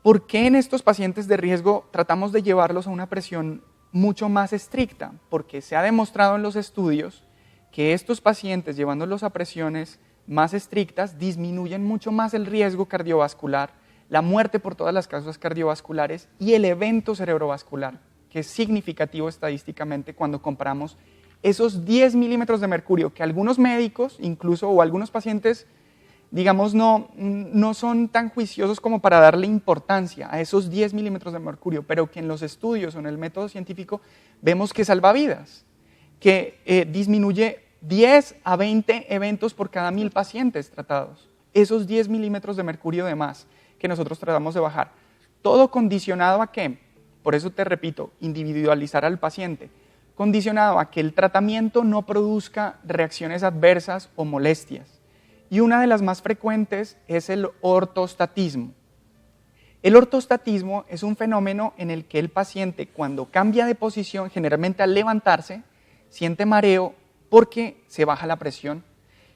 ¿Por qué en estos pacientes de riesgo tratamos de llevarlos a una presión mucho más estricta? Porque se ha demostrado en los estudios que estos pacientes, llevándolos a presiones más estrictas, disminuyen mucho más el riesgo cardiovascular, la muerte por todas las causas cardiovasculares y el evento cerebrovascular, que es significativo estadísticamente cuando comparamos esos 10 milímetros de mercurio que algunos médicos, incluso o algunos pacientes, digamos, no son tan juiciosos como para darle importancia a esos 10 milímetros de mercurio, pero que en los estudios o en el método científico vemos que salva vidas, que disminuye 10 a 20 eventos por cada 1000 pacientes tratados. Esos 10 milímetros de mercurio de más que nosotros tratamos de bajar. Todo condicionado a qué? Por eso te repito, individualizar al paciente. Condicionado a que el tratamiento no produzca reacciones adversas o molestias. Y una de las más frecuentes es el ortostatismo. El ortostatismo es un fenómeno en el que el paciente, cuando cambia de posición, generalmente al levantarse, siente mareo porque se baja la presión.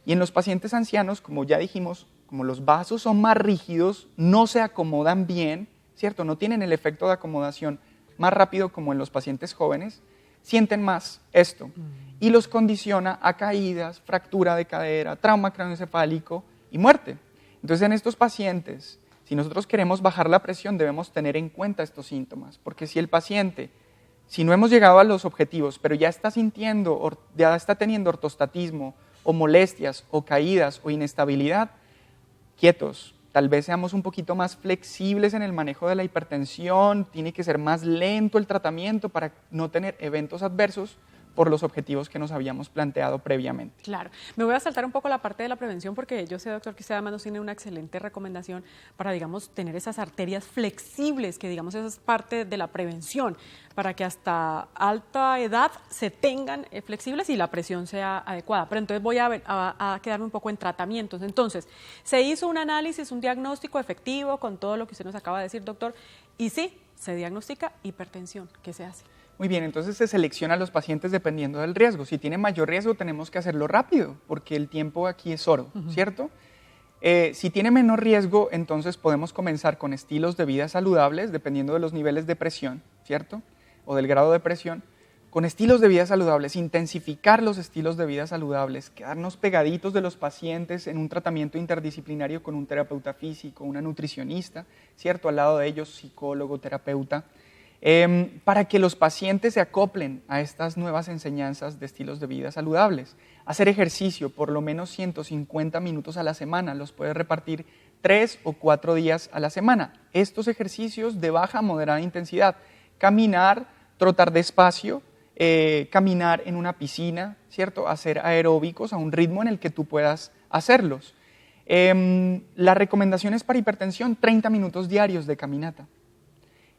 Y en los pacientes ancianos, como ya dijimos, como los vasos son más rígidos, no se acomodan bien, ¿cierto? No tienen el efecto de acomodación más rápido como en los pacientes jóvenes, sienten más esto. Y los condiciona a caídas, fractura de cadera, trauma craneoencefálico y muerte. Entonces en estos pacientes, si nosotros queremos bajar la presión, debemos tener en cuenta estos síntomas, porque si el paciente, si no hemos llegado a los objetivos, pero ya está sintiendo, ya está teniendo ortostatismo o molestias o caídas o inestabilidad, quietos, tal vez seamos un poquito más flexibles en el manejo de la hipertensión, tiene que ser más lento el tratamiento para no tener eventos adversos por los objetivos que nos habíamos planteado previamente. Claro. Me voy a saltar un poco la parte de la prevención porque yo sé, doctor, que usted además nos tiene una excelente recomendación para, digamos, tener esas arterias flexibles, que digamos esa es parte de la prevención, para que hasta alta edad se tengan flexibles y la presión sea adecuada. Pero entonces voy a quedarme un poco en tratamientos. Entonces, se hizo un análisis, un diagnóstico efectivo con todo lo que usted nos acaba de decir, doctor, y sí, se diagnostica hipertensión. ¿Qué se hace? Muy bien, entonces se selecciona a los pacientes dependiendo del riesgo. Si tiene mayor riesgo tenemos que hacerlo rápido, porque el tiempo aquí es oro, ¿cierto? Si tiene menor riesgo, entonces podemos comenzar con estilos de vida saludables, dependiendo de los niveles de presión, ¿cierto? O del grado de presión. Con estilos de vida saludables, intensificar los estilos de vida saludables, quedarnos pegaditos de los pacientes en un tratamiento interdisciplinario con un terapeuta físico, una nutricionista, ¿cierto? Al lado de ellos, psicólogo, terapeuta. Para que los pacientes se acoplen a estas nuevas enseñanzas de estilos de vida saludables. Hacer ejercicio por lo menos 150 minutos a la semana, los puede repartir 3 o 4 días a la semana. Estos ejercicios de baja a moderada intensidad, caminar, trotar despacio, caminar en una piscina, ¿cierto? Hacer aeróbicos a un ritmo en el que tú puedas hacerlos. Las recomendaciones para hipertensión, 30 minutos diarios de caminata.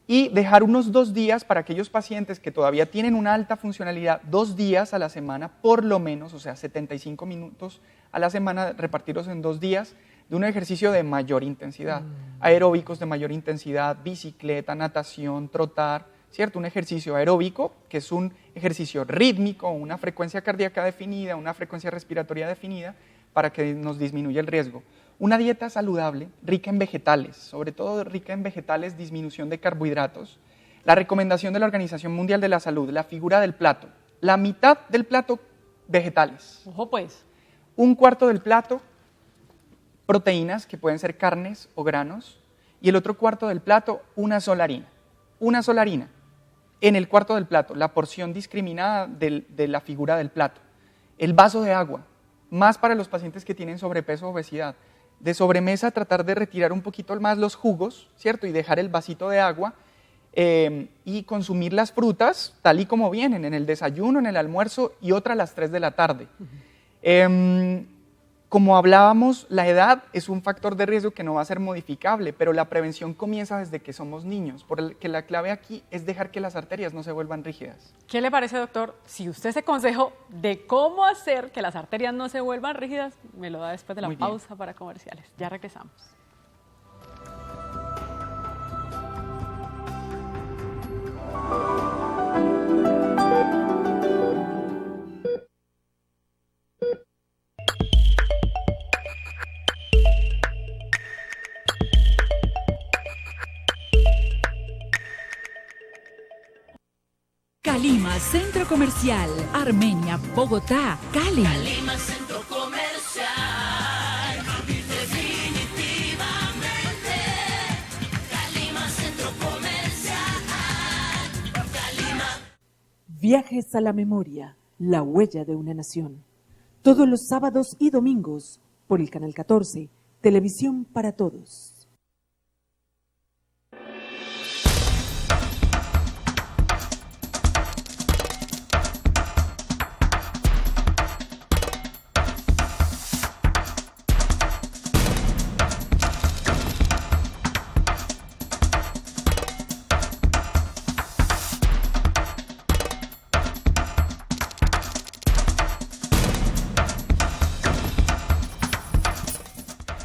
Y dejar unos 2 días para aquellos pacientes que todavía tienen una alta funcionalidad, 2 días a la semana por lo menos, o sea, 75 minutos a la semana, repartirlos en 2 días de un ejercicio de mayor intensidad. Aeróbicos de mayor intensidad, bicicleta, natación, trotar, ¿cierto? Un ejercicio aeróbico, que es un ejercicio rítmico, una frecuencia cardíaca definida, una frecuencia respiratoria definida, para que nos disminuya el riesgo. Una dieta saludable, rica en vegetales, sobre todo rica en vegetales, disminución de carbohidratos. La recomendación de la Organización Mundial de la Salud, la figura del plato. La mitad del plato, vegetales. Ojo pues. 1/4 del plato, proteínas, que pueden ser carnes o granos. Y el otro 1/4 del plato, una sola harina. Una sola harina. En el 1/4 del plato, la porción discriminada de la figura del plato. El vaso de agua, más para los pacientes que tienen sobrepeso o obesidad. De sobremesa, tratar de retirar un poquito más los jugos, ¿cierto? Y dejar el vasito de agua y consumir las frutas tal y como vienen, en el desayuno, en el almuerzo y otra a las 3 de la tarde. Como hablábamos, la edad es un factor de riesgo que no va a ser modificable, pero la prevención comienza desde que somos niños, porque la clave aquí es dejar que las arterias no se vuelvan rígidas. ¿Qué le parece, doctor? Si usted ese consejo de cómo hacer que las arterias no se vuelvan rígidas, me lo da después de la pausa para comerciales. Ya regresamos. Calima, Centro Comercial, Armenia, Bogotá, Cali. Calima Centro Comercial, definitivamente. Calima Centro Comercial, Calima. Viajes a la memoria, la huella de una nación. Todos los sábados y domingos por el Canal 14, Televisión para Todos.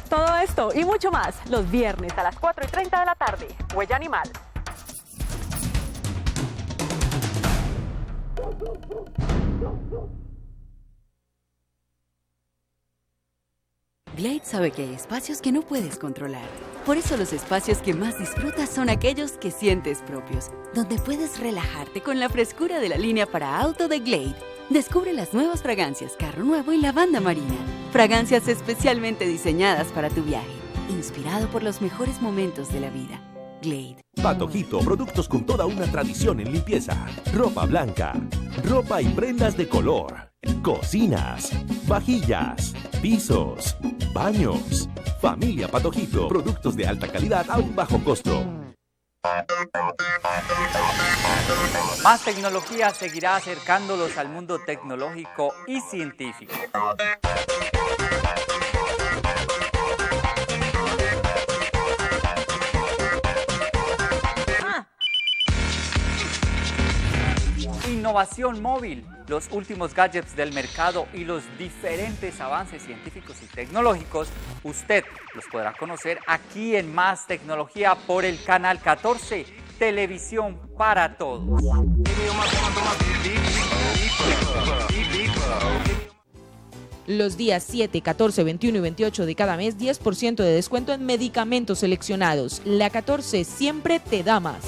Todo esto y mucho más los viernes a las 4:30 de la tarde. Huella Animal. Glade sabe que hay espacios que no puedes controlar. Por eso los espacios que más disfrutas son aquellos que sientes propios, donde puedes relajarte con la frescura de la línea para auto de Glade. Descubre las nuevas fragancias Carro Nuevo y Lavanda Marina. Fragancias especialmente diseñadas para tu viaje, inspirado por los mejores momentos de la vida. Glade. Patojito, productos con toda una tradición en limpieza. Ropa blanca, ropa y prendas de color. Cocinas, vajillas, pisos, baños. Familia Patojito, productos de alta calidad a un bajo costo. Más tecnología seguirá acercándolos al mundo tecnológico y científico. Innovación móvil, los últimos gadgets del mercado y los diferentes avances científicos y tecnológicos, usted los podrá conocer aquí en Más Tecnología por el Canal 14, Televisión para Todos. Los días 7, 14, 21 y 28 de cada mes, 10% de descuento en medicamentos seleccionados. La 14 siempre te da más.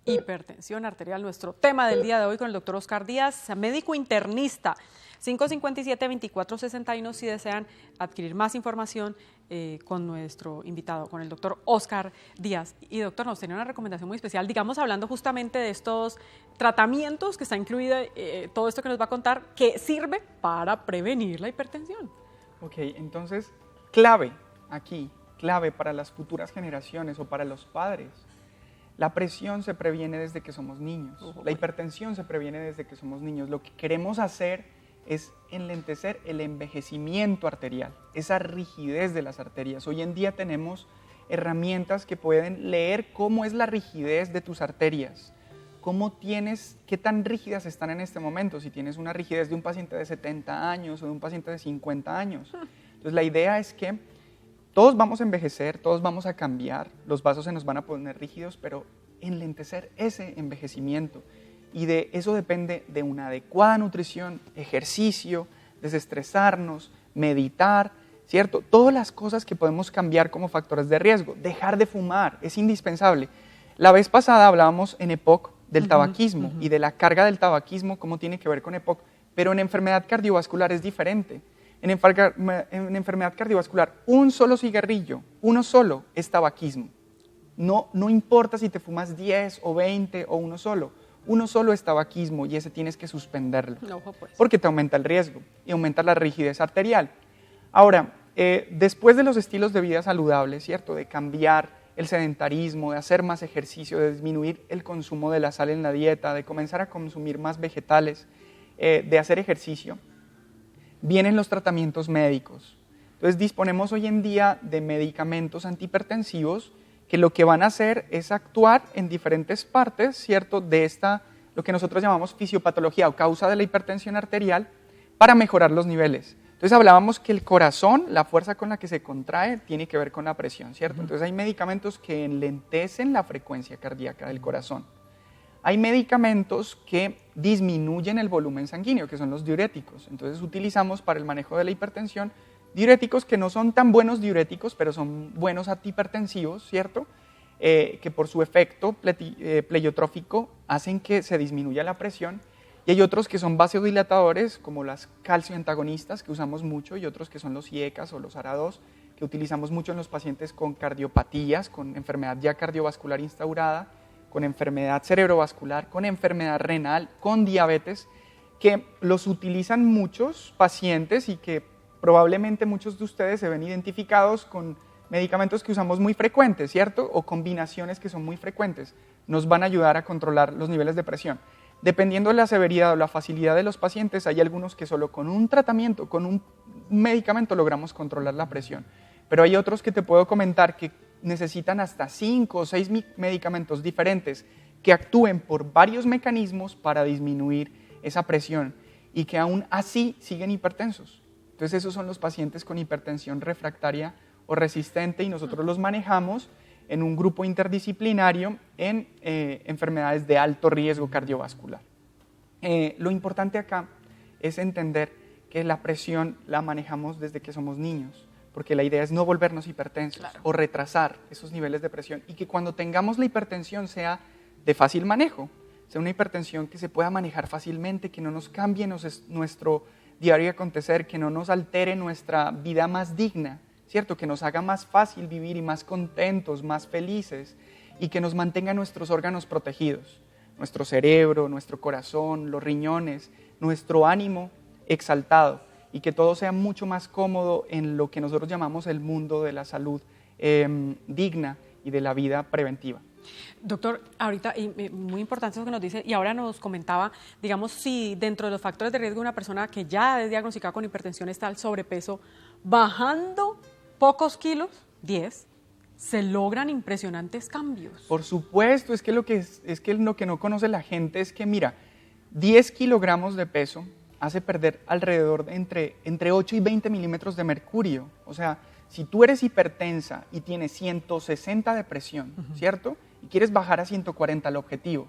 Hipertensión arterial, nuestro tema del día de hoy con el doctor Oscar Díaz, médico internista. 557-2461 si desean adquirir más información con nuestro invitado, con el doctor Oscar Díaz. Y doctor, nos tenía una recomendación muy especial, digamos, hablando justamente de estos tratamientos que está incluido todo esto que nos va a contar, que sirve para prevenir la hipertensión. Ok, entonces, clave aquí, clave para las futuras generaciones o para los padres. La presión se previene desde que somos niños, la hipertensión se previene desde que somos niños. Lo que queremos hacer es enlentecer el envejecimiento arterial, esa rigidez de las arterias. Hoy en día tenemos herramientas que pueden leer cómo es la rigidez de tus arterias, qué tan rígidas están en este momento, si tienes una rigidez de un paciente de 70 años o de un paciente de 50 años. Entonces la idea es que todos vamos a envejecer, todos vamos a cambiar, los vasos se nos van a poner rígidos, pero enlentecer ese envejecimiento. Y de eso depende de una adecuada nutrición, ejercicio, desestresarnos, meditar, ¿cierto? Todas las cosas que podemos cambiar como factores de riesgo. Dejar de fumar es indispensable. La vez pasada hablábamos en EPOC del tabaquismo y de la carga del tabaquismo, cómo tiene que ver con EPOC, pero en enfermedad cardiovascular es diferente. En enfermedad cardiovascular, un solo cigarrillo, uno solo, es tabaquismo. No importa si te fumas 10 o 20 o uno solo es tabaquismo y ese tienes que suspenderlo, porque te aumenta el riesgo y aumenta la rigidez arterial. Ahora, después de los estilos de vida saludables, ¿cierto? De cambiar el sedentarismo, de hacer más ejercicio, de disminuir el consumo de la sal en la dieta, de comenzar a consumir más vegetales, de hacer ejercicio, vienen los tratamientos médicos. Entonces disponemos hoy en día de medicamentos antihipertensivos que lo que van a hacer es actuar en diferentes partes, ¿cierto?, de lo que nosotros llamamos fisiopatología o causa de la hipertensión arterial para mejorar los niveles. Entonces hablábamos que el corazón, la fuerza con la que se contrae, tiene que ver con la presión, ¿cierto? Entonces hay medicamentos que enlentecen la frecuencia cardíaca del corazón. Hay medicamentos que disminuyen el volumen sanguíneo, que son los diuréticos. Entonces utilizamos para el manejo de la hipertensión diuréticos que no son tan buenos diuréticos, pero son buenos antihipertensivos, ¿cierto? Que por su efecto pleiotrófico hacen que se disminuya la presión. Y hay otros que son vasodilatadores, como las calcioantagonistas, que usamos mucho, y otros que son los IECAs o los ARA2, que utilizamos mucho en los pacientes con cardiopatías, con enfermedad ya cardiovascular instaurada, con enfermedad cerebrovascular, con enfermedad renal, con diabetes, que los utilizan muchos pacientes y que probablemente muchos de ustedes se ven identificados con medicamentos que usamos muy frecuentes, ¿cierto? O combinaciones que son muy frecuentes. Nos van a ayudar a controlar los niveles de presión. Dependiendo de la severidad o la facilidad de los pacientes, hay algunos que solo con un tratamiento, con un medicamento logramos controlar la presión. Pero hay otros que te puedo comentar que necesitan hasta 5 o 6 medicamentos diferentes que actúen por varios mecanismos para disminuir esa presión y que aún así siguen hipertensos. Entonces esos son los pacientes con hipertensión refractaria o resistente y nosotros los manejamos en un grupo interdisciplinario en enfermedades de alto riesgo cardiovascular. Lo importante acá es entender que la presión la manejamos desde que somos niños, porque la idea es no volvernos hipertensos o retrasar esos niveles de presión y que cuando tengamos la hipertensión sea de fácil manejo, sea una hipertensión que se pueda manejar fácilmente, que no nos cambie nuestro diario acontecer, que no nos altere nuestra vida más digna, ¿cierto? Que nos haga más fácil vivir y más contentos, más felices y que nos mantenga nuestros órganos protegidos, nuestro cerebro, nuestro corazón, los riñones, nuestro ánimo exaltado y que todo sea mucho más cómodo en lo que nosotros llamamos el mundo de la salud digna y de la vida preventiva. Doctor, ahorita, muy importante eso que nos dice, y ahora nos comentaba, digamos, si dentro de los factores de riesgo de una persona que ya es diagnosticada con hipertensión está el sobrepeso, bajando pocos kilos, 10, se logran impresionantes cambios. Por supuesto, es que lo que no conoce la gente es que, mira, 10 kilogramos de peso hace perder alrededor de entre 8 y 20 milímetros de mercurio. O sea, si tú eres hipertensa y tienes 160 de presión, ¿cierto? Y quieres bajar a 140 el objetivo,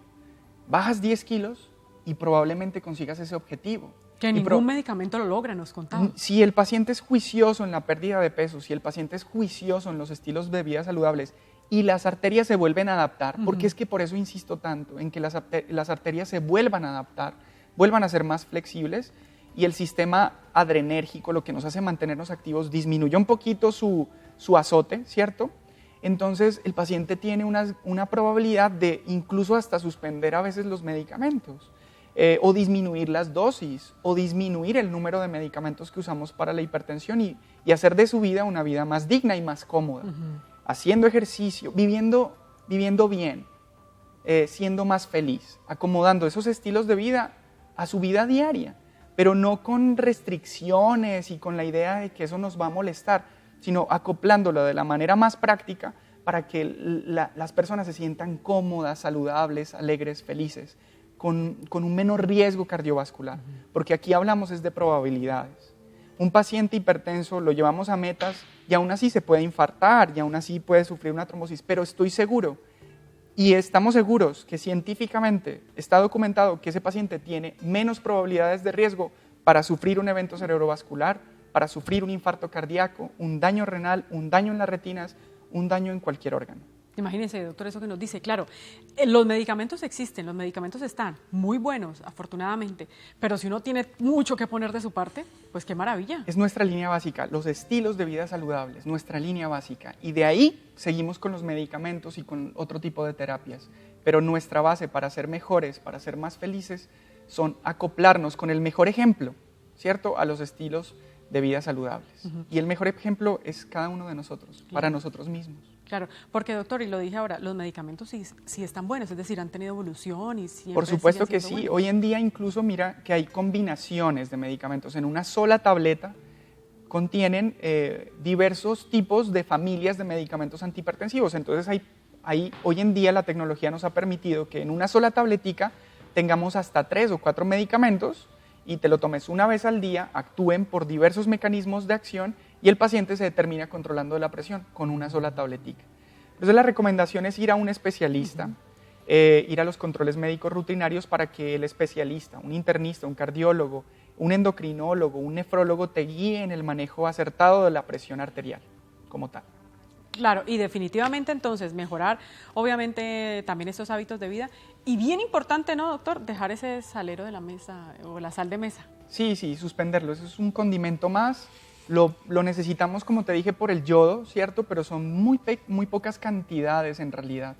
bajas 10 kilos y probablemente consigas ese objetivo. Que ningún medicamento lo logra, nos contaba. Si el paciente es juicioso en la pérdida de peso, si el paciente es juicioso en los estilos de vida saludables y las arterias se vuelven a adaptar, porque es que por eso insisto tanto en que las arterias se vuelvan a adaptar, vuelvan a ser más flexibles y el sistema adrenérgico, lo que nos hace mantenernos activos, disminuye un poquito su azote, ¿cierto? Entonces el paciente tiene una probabilidad de incluso hasta suspender a veces los medicamentos, o disminuir las dosis, o disminuir el número de medicamentos que usamos para la hipertensión y hacer de su vida una vida más digna y más cómoda. Haciendo ejercicio, viviendo bien, siendo más feliz, acomodando esos estilos de vida a su vida diaria, pero no con restricciones y con la idea de que eso nos va a molestar, sino acoplándolo de la manera más práctica para que las personas se sientan cómodas, saludables, alegres, felices, con un menor riesgo cardiovascular, porque aquí hablamos es de probabilidades. Un paciente hipertenso lo llevamos a metas y aún así se puede infartar y aún así puede sufrir una trombosis, pero estoy seguro y estamos seguros que científicamente está documentado que ese paciente tiene menos probabilidades de riesgo para sufrir un evento cerebrovascular, para sufrir un infarto cardíaco, un daño renal, un daño en las retinas, un daño en cualquier órgano. Imagínense, doctor, eso que nos dice. Claro, los medicamentos existen, los medicamentos están muy buenos, afortunadamente, pero si uno tiene mucho que poner de su parte, pues qué maravilla. Es nuestra línea básica, los estilos de vida saludables, nuestra línea básica. Y de ahí seguimos con los medicamentos y con otro tipo de terapias. Pero nuestra base para ser mejores, para ser más felices, son acoplarnos con el mejor ejemplo, ¿cierto?, a los estilos de vida saludables. Y el mejor ejemplo es cada uno de nosotros, para nosotros mismos. Claro, porque doctor, y lo dije ahora, los medicamentos sí están buenos, es decir, han tenido evolución y siempre. Por supuesto que sí, buenos. Hoy en día incluso mira que hay combinaciones de medicamentos. En una sola tableta contienen diversos tipos de familias de medicamentos antihipertensivos. Entonces hoy en día la tecnología nos ha permitido que en una sola tabletica tengamos hasta 3 o 4 medicamentos y te lo tomes una vez al día, actúen por diversos mecanismos de acción y el paciente se termina controlando la presión con una sola tabletica. Entonces la recomendación es ir a un especialista, ir a los controles médicos rutinarios para que el especialista, un internista, un cardiólogo, un endocrinólogo, un nefrólogo te guíe en el manejo acertado de la presión arterial como tal. Claro, y definitivamente entonces mejorar obviamente también estos hábitos de vida y bien importante, ¿no, doctor? Dejar ese salero de la mesa o la sal de mesa. Sí, suspenderlo, eso es un condimento más, lo necesitamos como te dije por el yodo, ¿cierto? Pero son muy pocas cantidades en realidad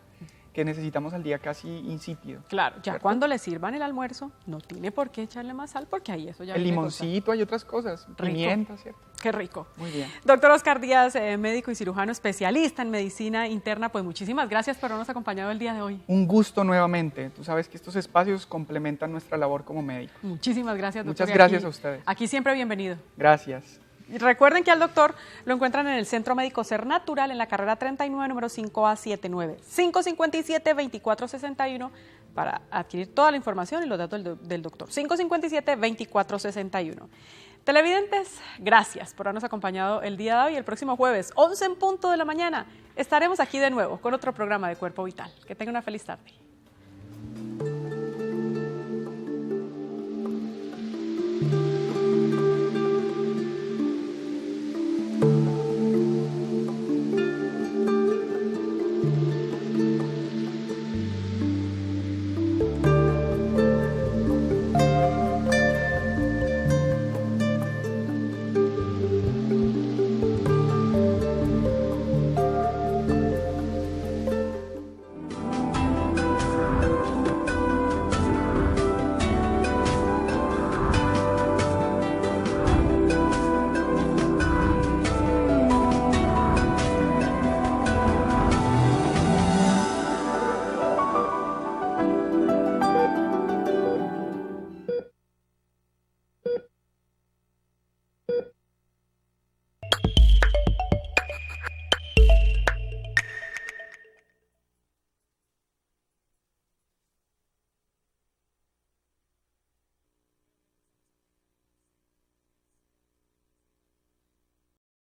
que necesitamos al día casi insípido. Claro, ya ¿cierto? Cuando le sirvan el almuerzo no tiene por qué echarle más sal porque ahí eso ya el limoncito, hay otras cosas, pimienta, ¿cierto? Qué rico. Muy bien. Doctor Oscar Díaz, médico y cirujano especialista en medicina interna, pues muchísimas gracias por habernos acompañado el día de hoy. Un gusto nuevamente. Tú sabes que estos espacios complementan nuestra labor como médico. Muchísimas gracias, doctor. Muchas gracias a ustedes. Aquí siempre bienvenido. Gracias. Y recuerden que al doctor lo encuentran en el Centro Médico Ser Natural, en la carrera 39, número 5A79, 557-2461, para adquirir toda la información y los datos del doctor. 557-2461. Televidentes, gracias por habernos acompañado el día de hoy. El próximo jueves, 11 en punto de la mañana, estaremos aquí de nuevo con otro programa de Cuerpo Vital. Que tengan una feliz tarde.